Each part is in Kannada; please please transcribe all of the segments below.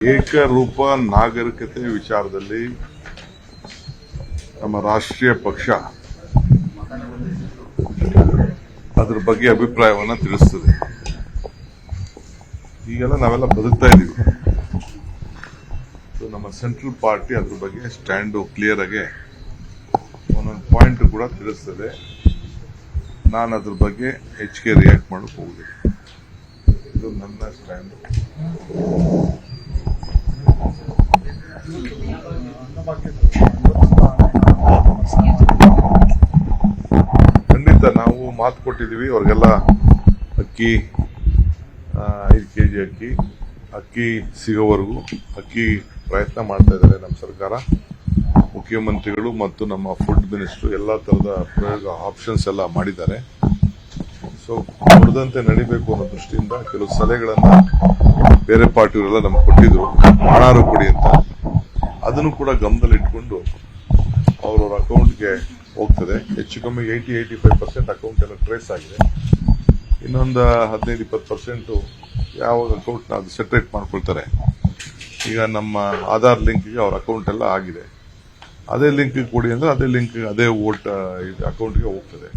ಏಕರೂಪ ನಾಗರಿಕತೆ ವಿಚಾರದಲ್ಲಿ ನಮ್ಮ ರಾಷ್ಟ್ರೀಯ ಪಕ್ಷ ಅದ್ರ ಬಗ್ಗೆ ಅಭಿಪ್ರಾಯವನ್ನು ತಿಳಿಸ್ತದೆ. ಈಗೆಲ್ಲ ನಾವೆಲ್ಲ ಬದುಕ್ತಾ ಇದ್ದೀವಿ. ನಮ್ಮ ಸೆಂಟ್ರಲ್ ಪಾರ್ಟಿ ಅದ್ರ ಬಗ್ಗೆ ಸ್ಟ್ಯಾಂಡು ಕ್ಲಿಯರ್ ಆಗಿ ಒಂದೊಂದು ಪಾಯಿಂಟ್ ಕೂಡ ತಿಳಿಸ್ತದೆ. ನಾನು ಅದ್ರ ಬಗ್ಗೆ ಹೆಚ್ಚಿಗೆ ರಿಯಾಕ್ಟ್ ಮಾಡಕ್ಕೆ ಹೋಗುದಿಲ್ಲ. ಇದು ನನ್ನ ಸ್ಟ್ಯಾಂಡ್. ಖಂಡಿತ ನಾವು ಮಾತು ಕೊಟ್ಟಿದ್ದೀವಿ ಅವ್ರಿಗೆಲ್ಲ. ಅಕ್ಕಿ 5 ಕೆಜಿ ಅಕ್ಕಿ ಸಿಗೋವರೆಗೂ ಅಕ್ಕಿ ಪ್ರಯತ್ನ ಮಾಡ್ತಾ ಇದ್ದಾರೆ ನಮ್ಮ ಸರ್ಕಾರ. ಮುಖ್ಯಮಂತ್ರಿಗಳು ಮತ್ತು ನಮ್ಮ ಫುಡ್ ಮಿನಿಸ್ಟರ್ ಎಲ್ಲ ತರದ ಪ್ರಯೋಗ ಆಪ್ಷನ್ಸ್ ಎಲ್ಲ ಮಾಡಿದ್ದಾರೆ. ಸೊ ನುಡಿದಂತೆ ನಡಿಬೇಕು ಅನ್ನೋ ದೃಷ್ಟಿಯಿಂದ ಕೆಲವು ಸಲಹೆಗಳನ್ನ ಬೇರೆ ಪಾರ್ಟಿಯವರೆಲ್ಲ ನಮ್ಗೆ ಕೊಟ್ಟಿದ್ರು, ಮಾಡಾರು ಕೊಡಿ ಅಂತ. ಅದನ್ನು ಕೂಡ ಗಮನದಲ್ಲಿಟ್ಕೊಂಡು ಅವ್ರವ್ರ ಅಕೌಂಟ್ಗೆ ಹೋಗ್ತದೆ. ಹೆಚ್ಚು ಕಮ್ಮಿ 80-85% ಅಕೌಂಟ್ ಎಲ್ಲ ಟ್ರೇಸ್ ಆಗಿದೆ. ಇನ್ನೊಂದು 15-20% ಯಾವ ಅಕೌಂಟ್ ಅದು ಸೆಪರೇಟ್ ಮಾಡ್ಕೊಳ್ತಾರೆ. ಈಗ ನಮ್ಮ ಆಧಾರ್ ಲಿಂಕ್ಗೆ ಅವ್ರ ಅಕೌಂಟ್ ಎಲ್ಲ ಆಗಿದೆ. ಅದೇ ಲಿಂಕ್ ಕೊಡಿ ಅಂದ್ರೆ ಅದೇ ಲಿಂಕ್ ಅದೇ ವೋಟ್ ಅಕೌಂಟ್ಗೆ ಹೋಗ್ತದೆ.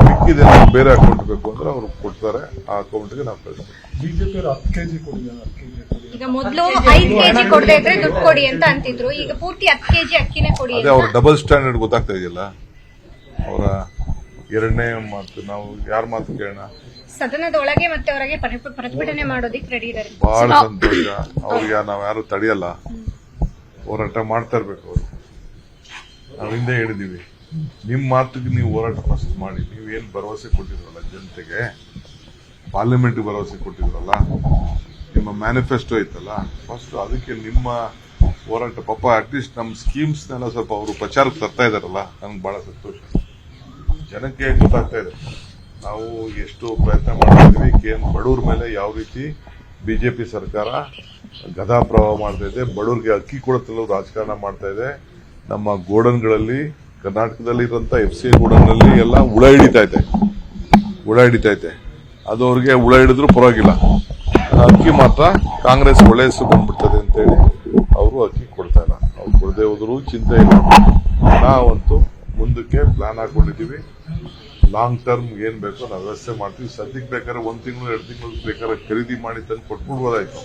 ಮಿಕ್ಕಿದೆಲ್ಲ ಬೇರೆ ಅಕೌಂಟ್ ಬೇಕು ಅಂದ್ರೆ ಅವ್ರು ಕೊಡ್ತಾರೆ, ಆ ಅಕೌಂಟ್ಗೆ ನಾವು ಕಳಿಸ್ತೀವಿ. ಬಿಜೆಪಿ 10 ಕೆಜಿ ಕೊಡಿ. ಈಗ ಮೊದಲು 5 ಕೆಜಿ ಕೊಡದೇ ಇದ್ರೆ ದುಡ್ಡು ಕೊಡಿ ಅಂತ ಅಂತಿದ್ರು. ಈಗ ಪೂರ್ತಿ 10 ಕೆಜಿ ಅಕ್ಕಿನೇ ಕೊಡಿ. ಅದೇ ಅವ್ರ ಡಬಲ್ ಸ್ಟ್ಯಾಂಡರ್ಡ್ ಗೊತ್ತಾಗ್ತಾ ಇದೆಯಲ್ಲ. ಅವರ ಎರಡನೇ ಮಾತು ನಾವು ಯಾರ ಮಾತು ಕೇಳೋಣ. ಸದನದ ಒಳಗೆ ಮತ್ತೆ ಹೊರಗೆ ಪ್ರತಿಭಟನೆ ಮಾಡೋದಿಕ್ಕೆ ರೆಡಿ ಇದ್ದಾರೆ. ಬಹಳ ಸಂತೋಷ. ಅವ್ರಿಗೆ ನಾವು ಯಾರು ತಡೆಯಲ್ಲ, ಹೋರಾಟ ಮಾಡ್ತಾ ಇರ್ಬೇಕು. ಅವರು ನಾವು ಹಿಂದೆ ಹೇಳಿದೀವಿ, ನಿಮ್ ಮಾತಿಗೆ ನೀವು ಹೋರಾಟ ಫಸ್ಟ್ ಮಾಡಿ. ನೀವು ಏನ್ ಭರವಸೆ ಕೊಟ್ಟಿದ್ರಲ್ಲ ಜನತೆಗೆ, ಪಾರ್ಲಿಮೆಂಟ್ ಭರವಸೆ ಕೊಟ್ಟಿದ್ರಲ್ಲ, ನಿಮ್ಮ ಮ್ಯಾನಿಫೆಸ್ಟೋ ಐತಲ್ಲ, ಫಸ್ಟ್ ಅದಕ್ಕೆ ನಿಮ್ಮ ಹೋರಾಟ. ಪಾಪ ಅಟ್ಲೀಸ್ಟ್ ನಮ್ಮ ಸ್ಕೀಮ್ಸ್ನೆಲ್ಲ ಸ್ವಲ್ಪ ಅವರು ಪ್ರಚಾರಕ್ಕೆ ತರ್ತಾ ಇದಾರಲ್ಲ, ನನ್ಗೆ ಬಹಳ ಸಂತೋಷ. ಜನಕ್ಕೆ ಗೊತ್ತಾಗ್ತಾ ಇದೆ ನಾವು ಎಷ್ಟು ಪ್ರಯತ್ನ ಮಾಡ್ತಾ ಇದೀವಿ. ಬಡವ್ರ ಮೇಲೆ ಯಾವ ರೀತಿ ಬಿಜೆಪಿ ಸರ್ಕಾರ ಗದಾ ಪ್ರವಾಹ ಮಾಡ್ತಾ ಇದೆ, ಬಡವ್ರಿಗೆ ಅಕ್ಕಿ ಕೊಡುತ್ತಲ್ಲ ರಾಜಕಾರಣ ಮಾಡ್ತಾ ಇದೆ. ನಮ್ಮ ಗೋಡನ್ಗಳಲ್ಲಿ, ಕರ್ನಾಟಕದಲ್ಲಿ ಇರುವಂತ FCI ಗೋಡನ್ಗಳಲ್ಲಿ ಎಲ್ಲ ಹುಳ ಹಿಡಿತಾ ಇದೆ. ಅದು ಅವ್ರಿಗೆ ಹುಳ ಹಿಡಿದ್ರು ಪರವಾಗಿಲ್ಲ, ಅಕ್ಕಿ ಮಾತ್ರ ಕಾಂಗ್ರೆಸ್ ಒಳ್ಳೆ ಹೆಸರು ಬಂದ್ಬಿಡ್ತದೆ ಅಂತ ಹೇಳಿ ಅವರು ಅಕ್ಕಿ ಕೊಡ್ತಾ ಇಲ್ಲ. ಅವ್ರು ಕೊಡದೆ ಹೋದ್ರು ಚಿಂತೆ ಇಲ್ಲ. ನಾವಂತೂ ಮುಂದಕ್ಕೆ ಪ್ಲಾನ್ ಹಾಕೊಂಡಿದ್ದೀವಿ. ಲಾಂಗ್ ಟರ್ಮ್ ಏನ್ ಬೇಕೋ ನಾವು ವ್ಯವಸ್ಥೆ ಮಾಡ್ತೀವಿ. ಸದ್ಯಕ್ಕೆ ಬೇಕಾದ್ರೆ 1 ತಿಂಗಳು 2 ತಿಂಗಳು ಬೇಕಾದ್ರೆ ಖರೀದಿ ಮಾಡಿ ತಂದು ಕೊಟ್ಬಿಡ್ಬೋದಾಯ್ತು.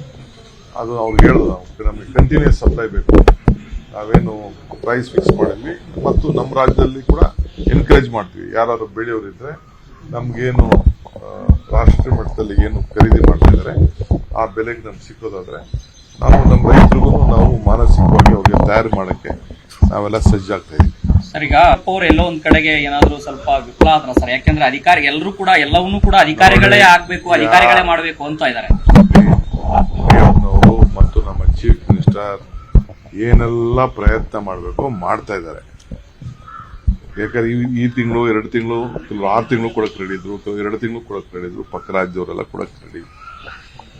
ಅದು ಅವ್ರಿಗೆ ಹೇಳೋದು, ನಮಗೆ ಕಂಟಿನ್ಯೂಸ್ ಸಪ್ಲೈ ಬೇಕು. ನಾವೇನು ಪ್ರೈಸ್ ಫಿಕ್ಸ್ ಮಾಡಿದ್ವಿ ಮತ್ತು ನಮ್ಮ ರಾಜ್ಯದಲ್ಲಿ ಕೂಡ ಎನ್ಕರೇಜ್ ಮಾಡ್ತೀವಿ. ಯಾರು ಬೆಳೆಯೋರಿದ್ರೆ ನಮ್ಗೇನು ರಾಷ್ಟ್ರೀಯ ಮಟ್ಟದಲ್ಲಿ ಏನು ಖರೀದಿ ಮಾಡ್ತಾ ಇದ್ದಾರೆ ಆ ಬೆಲೆಗೆ ನಮ್ಗೆ ಸಿಕ್ಕೋದಾದ್ರೆ ನಾವು ನಮ್ಮ ರೈತರಿಗೂ ನಾವು ಮಾನಸಿಕವಾಗಿ ಅವ್ರಿಗೆ ತಯಾರು ಮಾಡಕ್ಕೆ ನಾವೆಲ್ಲ ಸಜ್ಜಾಗ್ತಾ ಇದೀವಿ. ಸರ್, ಈಗ ಅವ್ರು ಎಲ್ಲೋ ಒಂದ್ ಕಡೆಗೆ ಏನಾದ್ರು ಸ್ವಲ್ಪ ವಿಫಲ ಆದ್ರ ಸರ್, ಯಾಕೆಂದ್ರೆ ಅಧಿಕಾರಿ ಎಲ್ಲರೂ ಕೂಡ ಎಲ್ಲವನ್ನೂ ಕೂಡ ಅಧಿಕಾರಿಗಳೇ ಆಗ್ಬೇಕು, ಅಧಿಕಾರಿಗಳೇ ಮಾಡಬೇಕು ಅಂತ ಇದ್ದಾರೆ. ಅವರು ಮತ್ತು ನಮ್ಮ ಚೀಫ್ ಮಿನಿಸ್ಟರ್ ಏನೆಲ್ಲ ಪ್ರಯತ್ನ ಮಾಡಬೇಕು ಮಾಡ್ತಾ ಇದ್ದಾರೆ. ಯಾಕಂದ್ರೆ ಈ ತಿಂಗಳು 2 ತಿಂಗಳು, ಕೆಲವು 6 ತಿಂಗಳು ಕೊಡಕ್ ರೆಡಿ ಇದ್ರು, ಕೆಲವು 2 ತಿಂಗಳು ಕೊಡಕ್ ರೆಡಿ ಇದ್ರು. ಪಕ್ಕ ರಾಜ್ಯದವರೆಲ್ಲ ಕೊಡಕ್ ರೆಡಿ.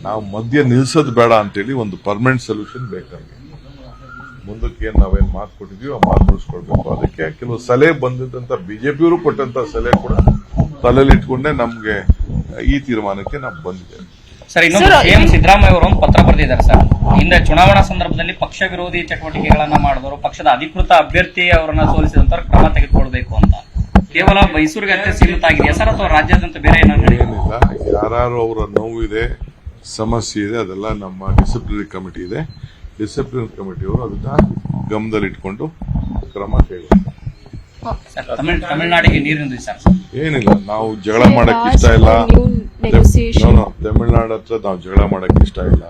ನಾವು ಮಧ್ಯ ನಿಲ್ಸೋದು ಬೇಡ ಅಂತೇಳಿ ಒಂದು ಪರ್ಮನೆಂಟ್ ಸೊಲ್ಯೂಷನ್ ಬೇಕಾಗಿ ಮುಂದಕ್ಕೆ ನಾವೇನ್ ಮಾತು ಕೊಟ್ಟಿದೀವಿ ಆ ಮಾತು ಉಳಿಸ್ಕೊಳ್ಬೇಕು. ಅದಕ್ಕೆ ಕೆಲವು ಸಲಹೆ ಬಂದಿದ್ದಂತ ಬಿಜೆಪಿಯವರು ಕೊಟ್ಟಂತ ಸಲಹೆ ಕೂಡ ತಲೆಯಲ್ಲಿ ಇಟ್ಕೊಂಡೆ ನಮ್ಗೆ ಈ ತೀರ್ಮಾನಕ್ಕೆ ನಾವು ಬಂದಿದ್ದೇವೆ. ಸರ್, ಇನ್ನೊಂದು ಸಿಎಂ ಸಿದ್ದರಾಮಯ್ಯ ಅವರು ಒಂದು ಪತ್ರ ಬರೆದಿದ್ದಾರೆ ಸರ್. ಹಿಂದೆ ಚುನಾವಣಾ ಸಂದರ್ಭದಲ್ಲಿ ಪಕ್ಷ ವಿರೋಧಿ ಚಟುವಟಿಕೆಗಳನ್ನ ಮಾಡಿದವರು ಪಕ್ಷದ ಅಧಿಕೃತ ಅಭ್ಯರ್ಥಿ ಅವರನ್ನ ಸೋಲಿಸಿದಂತ ಕ್ರಮ ತೆಗೆದುಕೊಳ್ಬೇಕು ಅಂತ. ಕೇವಲ ಮೈಸೂರಿಗೆ ಅಷ್ಟೇ ಸೀಮಿತ ಆಗಿದೆಯಾ ಸರ್, ಅಥವಾ ರಾಜ್ಯಾದ್ಯಂತ ಬೇರೆ ಏನಿಲ್ಲ? ಯಾರು ಅವರ ನೋವಿದೆ, ಸಮಸ್ಯೆ ಇದೆ, ಅದೆಲ್ಲ ನಮ್ಮ ಡಿಸಿಪ್ಲಿನರಿ ಕಮಿಟಿ ಇದೆ. ಡಿಸಿಪ್ಲಿನರಿ ಕಮಿಟಿಯವರು ಅದನ್ನ ಗಮನದಲ್ಲಿಟ್ಕೊಂಡು ಕ್ರಮ ಕೈಗೊಳ್ಳುತ್ತಾರೆ. ತಮಿಳುನಾಡಿಗೆ ನೀರಿನ ಸರ್ ಏನಿಲ್ಲ, ನಾವು ಜಗಳ ಮಾಡಕ್ ಇಷ್ಟ ಇಲ್ಲ. ತಮಿಳುನಾಡು ಹತ್ರ ನಾವು ಜಗಳ ಮಾಡಕ್ ಇಷ್ಟ ಇಲ್ಲ.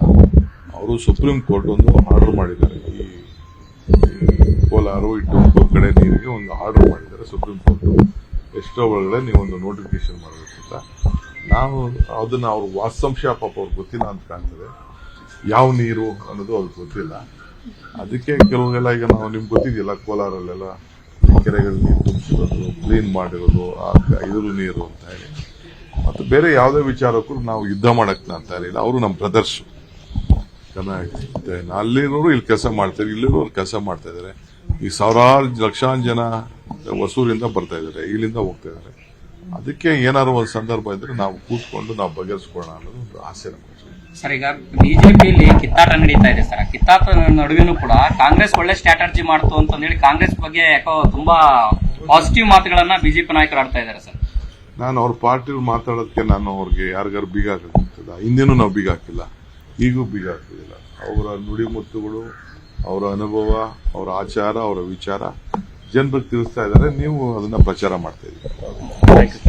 ಅವರು ಸುಪ್ರೀಂ ಕೋರ್ಟ್ ಒಂದು ಆರ್ಡರ್ ಮಾಡಿದ್ದಾರೆ. ಈ ಕೋಲಾರ ಇಟ್ಟು ಕಡೆ ನೀರಿಗೆ ಒಂದು ಆರ್ಡರ್ ಮಾಡಿದ್ದಾರೆ ಸುಪ್ರೀಂ ಕೋರ್ಟ್. ಎಷ್ಟೋ ಒಳಗಡೆ ನೀವೊಂದು ನೋಟಿಫಿಕೇಶನ್ ಮಾಡಬೇಕು ಅಂತ. ನಾವು ಅದನ್ನ ಅವ್ರ ವಾಸ್ತವಾಂಶ ಪಾಪ ಅವ್ರಿಗೆ ಗೊತ್ತಿಲ್ಲ ಅಂತ ಕಾಣ್ತದೆ. ಯಾವ ನೀರು ಅನ್ನೋದು ಅವ್ರಿಗೆ ಗೊತ್ತಿಲ್ಲ. ಅದಕ್ಕೆ ಕೆಲವೆಲ್ಲ ಈಗ ನಾವು ನಿಮ್ಗೆ ಗೊತ್ತಿದೆಯಲ್ಲ, ಕೋಲಾರಲ್ಲೆಲ್ಲ ಕೆರೆಗಳ ನೀರು ತುಂಬಿಸಿರೋದು, ಕ್ಲೀನ್ ಮಾಡಿರೋದು, ಇದ್ರ ನೀರು ಅಂತ ಹೇಳಿ. ಮತ್ತು ಬೇರೆ ಯಾವುದೇ ವಿಚಾರಕ್ಕೂ ನಾವು ಯುದ್ಧ ಮಾಡಕ್ ಅಂತ ಇಲ್ಲ. ಅವರು ನಮ್ಮ ಬ್ರದರ್ಸ್. ಅಲ್ಲಿರೋರು ಇಲ್ಲಿ ಕೆಲಸ ಮಾಡ್ತಾರೆ, ಇಲ್ಲಿರೋರು ಕೆಲಸ ಮಾಡ್ತಾ ಇದ್ದಾರೆ. ಈ ಸಾವಿರಾರು ಲಕ್ಷಾಂತರ ಜನ ಹೊಸೂರಿಂದ ಬರ್ತಾ ಇದ್ದಾರೆ, ಇಲ್ಲಿಂದ ಹೋಗ್ತಾ ಇದ್ದಾರೆ. ಅದಕ್ಕೆ ಏನಾದ್ರು ಒಂದು ಸಂದರ್ಭ ಇದ್ರೆ ನಾವು ಕೂತ್ಕೊಂಡು ನಾವು ಬಗೆಹರಿಸ್ಕೊಳ್ಳೋಣ ಅನ್ನೋದು ಒಂದು ಆಸೆ ನಮಗೆ. ಸರ್, ಈಗ ಬಿಜೆಪಿಯಲ್ಲಿ ಕಿತ್ತಾಟ ನಡೀತಾ ಇದೆ ಸರ್. ಕಿತ್ತಾಟ ನಡುವೆನೂ ಕೂಡ ಕಾಂಗ್ರೆಸ್ ಒಳ್ಳೆ ಸ್ಟ್ರಾಟಜಿ ಮಾಡ್ತು ಅಂತ ಹೇಳಿ ಕಾಂಗ್ರೆಸ್ ಬಗ್ಗೆ ಯಾಕೋ ತುಂಬಾ ಪಾಸಿಟಿವ್ ಮಾತುಗಳನ್ನ ಬಿಜೆಪಿ ನಾಯಕರು ಆಡ್ತಾ ಇದ್ದಾರೆ ಸರ್. ನಾನು ಅವ್ರ ಪಾರ್ಟಿ ಮಾತಾಡೋದಕ್ಕೆ ನಾನು ಅವ್ರಿಗೆ ಯಾರಿಗಾರು ಬೀಗ ಹಾಕಿಲ್ಲ. ಹಿಂದೇನೂ ನಾವು ಬೀಗ ಹಾಕಿಲ್ಲ, ಈಗೂ ಬೀಗ ಹಾಕೋದಿಲ್ಲ. ಅವರ ನುಡಿಮುತ್ತುಗಳು, ಅವರ ಅನುಭವ, ಅವರ ಆಚಾರ, ಅವರ ವಿಚಾರ ಜನರಿಗೆ ತಿಳಿಸ್ತಾ ಇದ್ದಾರೆ. ನೀವು ಅದನ್ನ ಪ್ರಚಾರ ಮಾಡ್ತಾ ಇದ್ದೀರಿ.